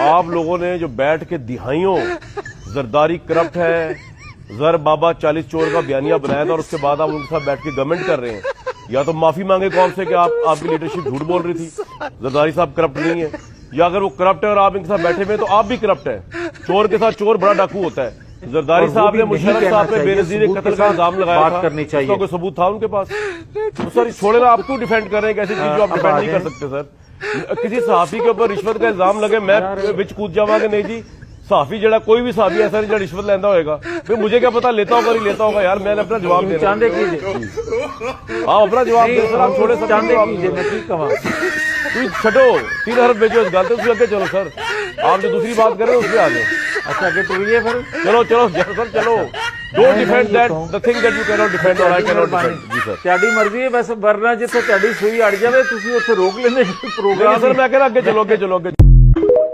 आप लोगों ने जो बैठ के दिहाइयों जरदारी करप्ट है, जर बाबा 40 चोर का बयानिया बनाया था और उसके बाद आप उनके साथ बैठ के गवर्नमेंट कर रहे हैं, या तो माफी मांगे कौम से कि आपकी लीडरशिप झूठ बोल रही थी, जरदारी साहब करप्ट नहीं है, या अगर वो करप्ट है और आप इनके साथ बैठे हुए तो आप भी करप्ट है। चोर के साथ चोर बड़ा डाकू होता है। जरदारी साहब ने मुशर्रफ साहब पे बेनजीर कत्ल का इल्जाम लगाया था, करनी चाहिए, उसका कोई सबूत था उनके पास? तो सर छोड़े ना, आप क्यों डिफेंड कर रहे हैं ऐसी चीज जो आप डिफेंड नहीं कर सकते सर। किसी सहाफी के ऊपर रिश्वत का इल्जाम लगे, मैं विच कूद जावांगे? नहीं जी, सहाफी जड़ा कोई भी सहाफी ऐसा नहीं जो रिश्वत लेंदा होगा, फिर मुझे क्या पता लेता होगा नहीं लेता होगा। यार मैंने अपना जवाब देना, चांदे कीजिए, आप अपना जवाब दे सर, आप छोड़े चांदे कीजिए, मैं ठीक कहा तुम छो 3 हरफ भेजो इस गलते आगे चलो सर, आप जो दूसरी बात कर रहे हो उसमें आ जाओ। अच्छा आगे टूरिए फिर, चलो चलो सर चलो, don't defend that the thing that you can not defend और आई कैन नॉट डिफेंड। जी सर ਤੁਹਾਡੀ ਮਰਜ਼ੀ ਹੈ, ਬਸ ਵਰਨਾ ਜਿੱਥੇ ਤੁਹਾਡੀ ਸੂਈ ਅੜ ਜਾਵੇ ਤੁਸੀਂ ਉੱਥੇ ਰੋਕ ਲੈਂਦੇ ਪ੍ਰੋਗਰਾਮ। सर मैं कह रहा आगे चलो आगे चलो आगे।